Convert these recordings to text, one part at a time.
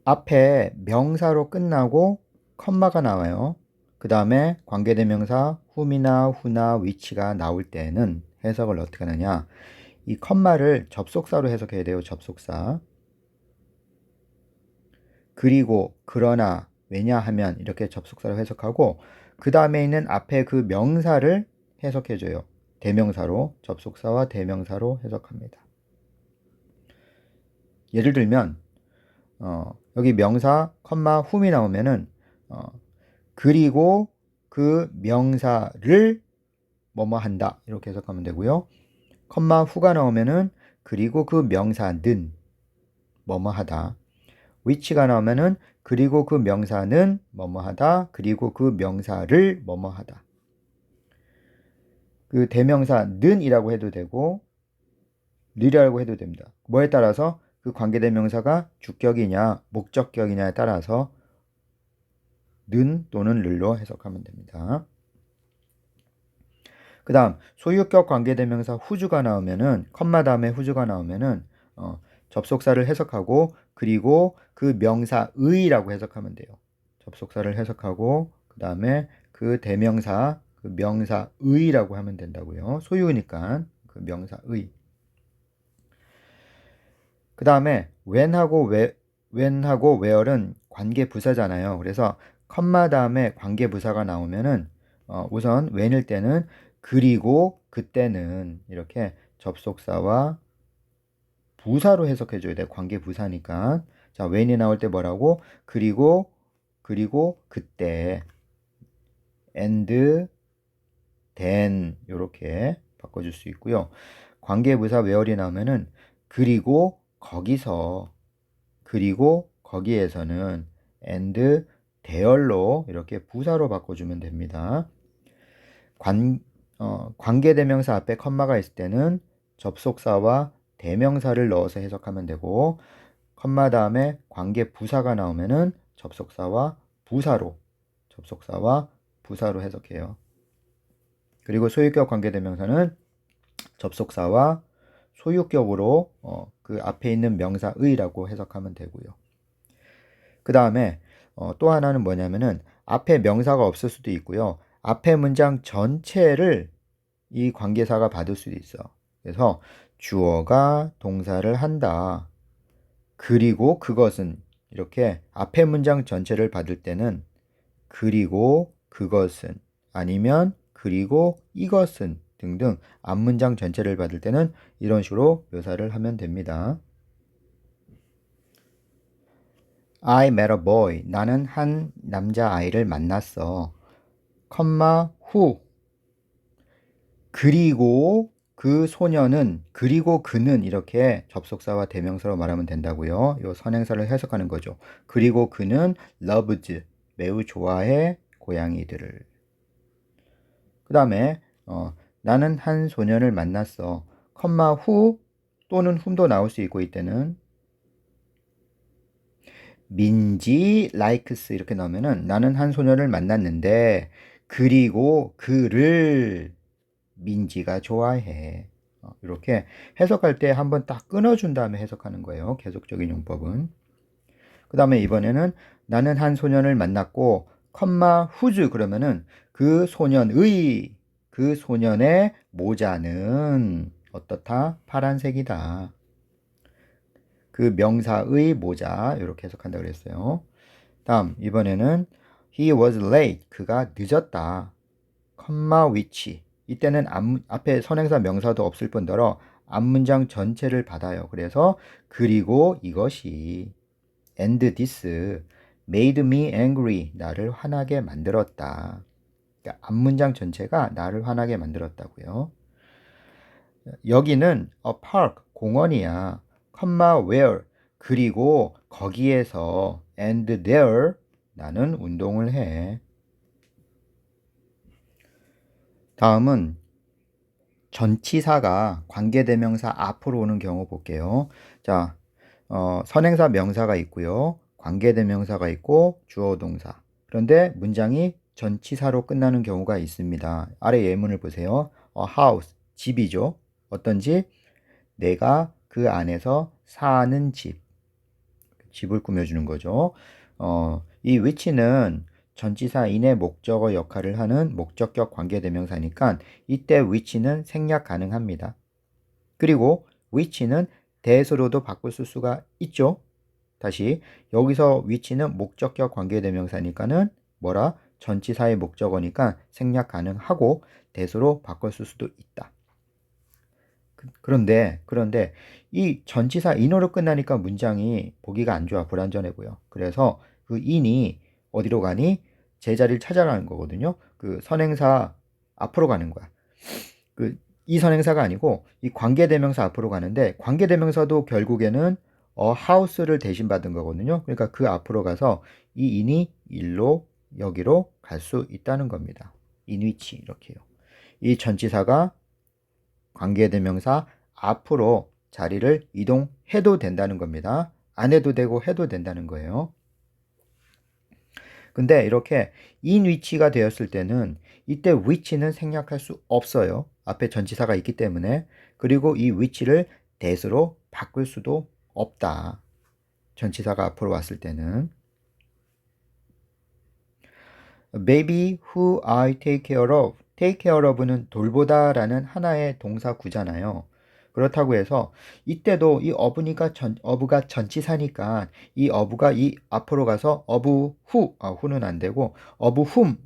앞에 명사로 끝나고 컴마가 나와요. 그 다음에 관계대명사 whom이나 who나 which가 나올 때는 해석을 어떻게 하느냐. 이 컴마를 접속사로 해석해야 돼요. 접속사. 그리고 그러나 왜냐하면 이렇게 접속사로 해석하고 그 다음에 있는 앞에 그 명사를 해석해줘요. 대명사로 접속사와 대명사로 해석합니다. 예를 들면 여기 명사 컴마 whom이 나오면은 그리고 그 명사를 뭐뭐 한다 이렇게 해석하면 되고요. 컴마 who가 나오면은 그리고 그 명사는 뭐뭐 하다. which가 나오면은 그리고 그 명사는 뭐뭐 하다. 그리고 그 명사를 뭐뭐 하다. 그 대명사는이라고 해도 되고 를이라고 해도 됩니다. 뭐에 따라서 그 관계대명사가 주격이냐 목적격이냐에 따라서 는 또는 를로 해석하면 됩니다. 그 다음 소유격 관계대명사 후주가 나오면은 컴마 다음에 후주가 나오면은 접속사를 해석하고 그리고 그 명사의라고 해석하면 돼요. 접속사를 해석하고 그 다음에 그 대명사 그 명사의라고 하면 된다고요. 소유니까 그 명사의. 그 다음에 when하고 where은 관계 부사잖아요. 그래서 컴마 다음에 관계 부사가 나오면은 우선 when일 때는 그리고 그때는 이렇게 접속사와 부사로 해석해 줘야 돼. 관계 부사니까. 자, when이 나올 때 뭐라고? 그리고 그때 and then 이렇게 바꿔줄 수 있고요. 관계 부사 where이 나오면은 그리고 거기서 그리고 거기에서는 and there로 이렇게 부사로 바꿔주면 됩니다. 관계대명사 앞에 컴마가 있을 때는 접속사와 대명사를 넣어서 해석하면 되고 컴마 다음에 관계 부사가 나오면은 접속사와 부사로 해석해요. 그리고 소유격 관계대명사는 접속사와 소유격으로 그 앞에 있는 명사의라고 해석하면 되고요. 그 다음에 또 하나는 뭐냐면은 앞에 명사가 없을 수도 있고요. 앞에 문장 전체를 이 관계사가 받을 수도 있어. 그래서 주어가 동사를 한다. 그리고 그것은 이렇게 앞에 문장 전체를 받을 때는 그리고 그것은 아니면 그리고 이것은 등등 앞문장 전체를 받을 때는 이런 식으로 묘사를 하면 됩니다. I met a boy. 나는 한 남자아이를 만났어. 컴마 who. 그리고 그 소녀는 그리고 그는 이렇게 접속사와 대명사로 말하면 된다고요. 이 선행사를 해석하는 거죠. 그리고 그는 loves. 매우 좋아해 고양이들을. 그 다음에 나는 한 소년을 만났어. 컴마 who 또는 whom도 나올 수 있고 이때는 민지 likes 이렇게 나오면은 나는 한 소년을 만났는데 그리고 그를 민지가 좋아해. 이렇게 해석할 때 한번 딱 끊어준 다음에 해석하는 거예요. 계속적인 용법은. 그 다음에 이번에는 나는 한 소년을 만났고 컴마 whose 그러면은 그 소년의 그 소년의 모자는 어떻다? 파란색이다. 그 명사의 모자 이렇게 해석한다고 그랬어요. 다음 이번에는 he was late. 그가 늦었다. 컴마 which. 이때는 앞에 선행사 명사도 없을 뿐더러 앞문장 전체를 받아요. 그래서 그리고 이것이 and this made me angry. 나를 화나게 만들었다. 그러니까 앞문장 전체가 나를 화나게 만들었다고요. 여기는 a park 공원이야. 컴마 where 그리고 거기에서 and there 나는 운동을 해. 다음은 전치사가 관계대명사 앞으로 오는 경우 볼게요. 자, 선행사 명사가 있고요. 관계대명사가 있고 주어 동사. 그런데 문장이 전치사로 끝나는 경우가 있습니다. 아래 예문을 보세요. A house, 집이죠. 어떤 집? 내가 그 안에서 사는 집. 집을 꾸며주는 거죠. 이 which는 전치사 in의 목적어 역할을 하는 목적격 관계대명사니까 이때 which는 생략 가능합니다. 그리고 which는 that으로도 바꿀 수가 있죠. 다시 여기서 which는 목적격 관계대명사니까는 뭐라? 전치사의 목적어니까 생략 가능하고 that으로 바꿨을 수도 있다. 그런데 이 전치사 in으로 끝나니까 문장이 보기가 안 좋아, 불완전해 보여. 그래서 그 in이 어디로 가니? 제자리를 찾아가는 거거든요. 그 선행사 앞으로 가는 거야. 이 선행사가 아니고 이 관계대명사 앞으로 가는데 관계대명사도 결국에는 house를 대신 받은 거거든요. 그러니까 그 앞으로 가서 이 in이 일로 여기로 갈 수 있다는 겁니다. in which 이렇게요. 이 전치사가 관계대명사 앞으로 자리를 이동해도 된다는 겁니다. 안 해도 되고 해도 된다는 거예요. 근데 이렇게 in which가 되었을 때는 이때 which는 생략할 수 없어요. 앞에 전치사가 있기 때문에. 그리고 이 which를 that으로 바꿀 수도 없다. 전치사가 앞으로 왔을 때는. baby who I take care of. take care of는 돌보다 라는 하나의 동사 구잖아요. 그렇다고 해서 이때도 이 of가 전치사니까 이 of가 이 앞으로 가서 of who, who는 안 되고 of whom.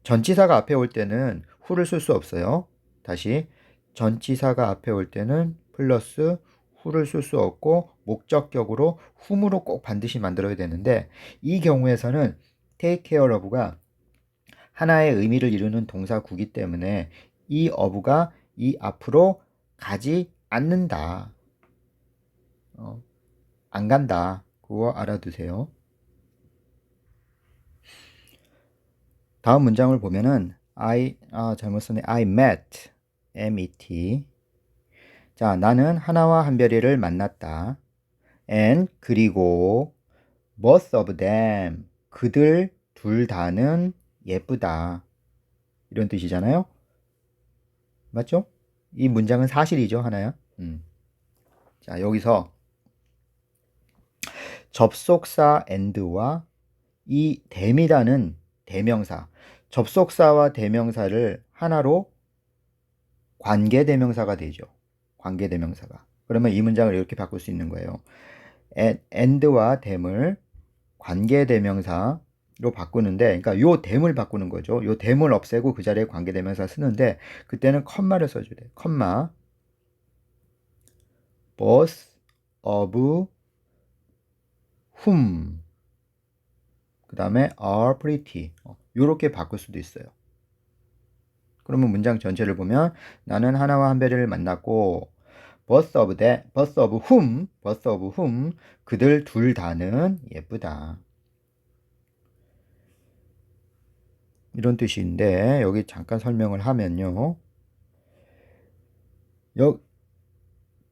전치사가 앞에 올 때는 who를 쓸 수 없어요. 다시 전치사가 앞에 올 때는 플러스 who를 쓸 수 없고 목적격으로 whom으로 꼭 반드시 만들어야 되는데 이 경우에서는 take care of가 하나의 의미를 이루는 동사구기 때문에 이 of가 이 앞으로 가지 않는다. 안 간다. 그거 알아두세요. 다음 문장을 보면은 잘못 썼네. I met, M-E-T. 자, 나는 하나와 한별이를 만났다. And 그리고 both of them, 그들 둘 다는 예쁘다. 이런 뜻이잖아요. 맞죠? 이 문장은 사실이죠, 하나야. 자, 여기서 접속사 and와 이 them이라는 대명사, 접속사와 대명사를 하나로 관계대명사가 되죠. 관계대명사가. 그러면 이 문장을 이렇게 바꿀 수 있는 거예요. and와 them을 관계대명사로 바꾸는데, 그러니까 요 them을 바꾸는 거죠. 요 them을 없애고 그 자리에 관계대명사 쓰는데, 그때는 컴마를 써줘야 돼요. 컴마. both of whom. 그 다음에 are pretty. 요렇게 바꿀 수도 있어요. 그러면 문장 전체를 보면 나는 하나와 한별이를 만났고 both of whom 그들 둘 다는 예쁘다. 이런 뜻인데 여기 잠깐 설명을 하면요.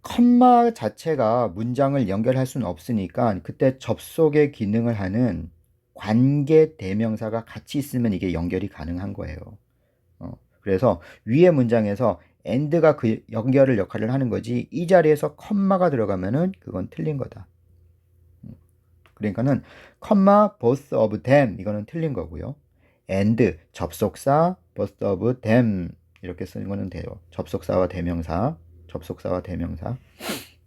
컴마 자체가 문장을 연결할 수는 없으니까 그때 접속의 기능을 하는 관계 대명사가 같이 있으면 이게 연결이 가능한 거예요. 그래서 위의 문장에서 and가 그 연결을 역할을 하는 거지 이 자리에서 컴마가 들어가면은 그건 틀린 거다. 그러니까는 컴마 both of them 이거는 틀린 거고요. and 접속사 both of them 이렇게 쓰는 거는 돼요. 접속사와 대명사.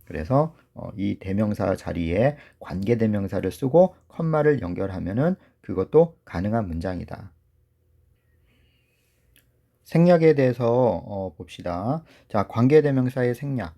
그래서 이 대명사 자리에 관계대명사를 쓰고 컴마를 연결하면은 그것도 가능한 문장이다. 생략에 대해서 봅시다. 자, 관계대명사의 생략.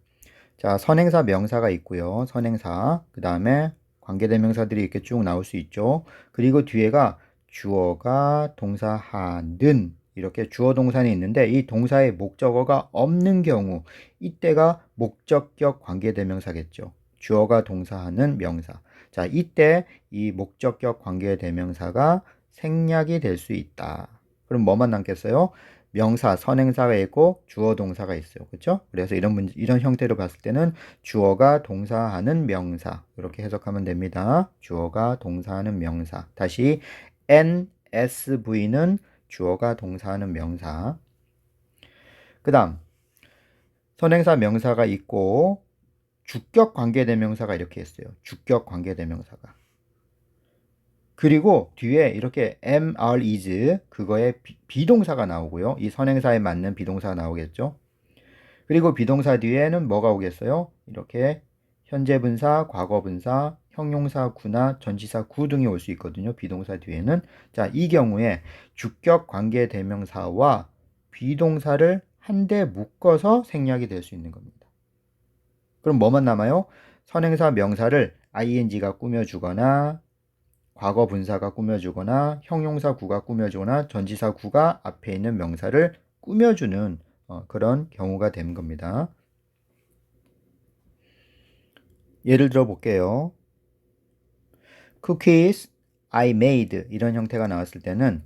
자, 선행사 명사가 있고요. 선행사. 그 다음에 관계대명사들이 이렇게 쭉 나올 수 있죠. 그리고 뒤에가 주어가 동사하는 이렇게 주어 동사는 있는데 이 동사의 목적어가 없는 경우 이때가 목적격 관계대명사겠죠. 주어가 동사하는 명사. 자, 이때 이 목적격 관계대명사가 생략이 될 수 있다. 그럼 뭐만 남겠어요? 명사, 선행사가 있고 주어 동사가 있어요. 그렇죠? 그래서 이런 형태로 봤을 때는 주어가 동사하는 명사 이렇게 해석하면 됩니다. 주어가 동사하는 명사. 다시 NSV는 주어가 동사하는 명사. 그 다음 선행사 명사가 있고 주격 관계대명사가 이렇게 했어요. 주격 관계대명사가. 그리고 뒤에 이렇게 MR is 그거에 비동사가 나오고요. 이 선행사에 맞는 비동사가 나오겠죠. 그리고 비동사 뒤에는 뭐가 오겠어요? 이렇게 현재 분사, 과거 분사, 형용사 구나 전치사 구 등이 올 수 있거든요. 비동사 뒤에는. 자, 이 경우에 주격 관계 대명사와 비동사를 한데 묶어서 생략이 될 수 있는 겁니다. 그럼 뭐만 남아요? 선행사 명사를 ing가 꾸며주거나 과거 분사가 꾸며주거나 형용사 구가 꾸며주거나 전치사 구가 앞에 있는 명사를 꾸며주는 그런 경우가 되는 겁니다. 예를 들어 볼게요. Cookies I made 이런 형태가 나왔을 때는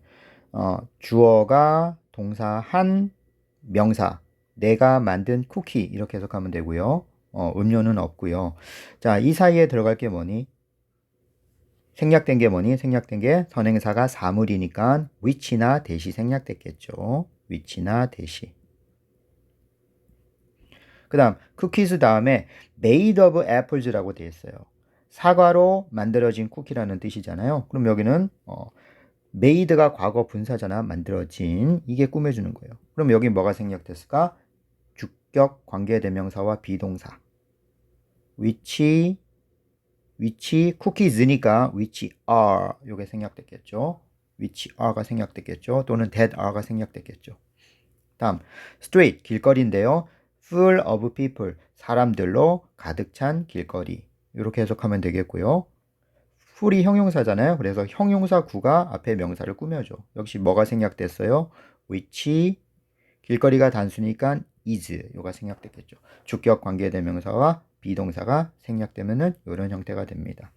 주어가 동사 한 명사 내가 만든 쿠키 이렇게 해석하면 되고요. 음료는 없고요. 자, 이 사이에 들어갈 게 뭐니? 생략된 게 뭐니? 생략된 게 선행사가 사물이니까 which나 대시 생략됐겠죠. which나 대시. 그 다음 cookies 다음에 made of apples라고 되어 있어요. 사과로 만들어진 쿠키라는 뜻이잖아요. 그럼 여기는 made가 과거 분사잖아. 만들어진. 이게 꾸며주는 거예요. 그럼 여기 뭐가 생략됐을까? 주격 관계대명사와 비동사. which cookies니까 which are 요게 생략됐겠죠. which are가 생략됐겠죠. 또는 that are가 생략됐겠죠. 다음 street 길거리인데요. full of people 사람들로 가득 찬 길거리 이렇게 해석하면 되겠고요. full이 형용사잖아요. 그래서 형용사 구가 앞에 명사를 꾸며줘. 역시 뭐가 생략됐어요? which 길거리가 단수니까 is 요가 생략됐겠죠. 주격 관계대명사와 비동사가 생략되면은 이런 형태가 됩니다.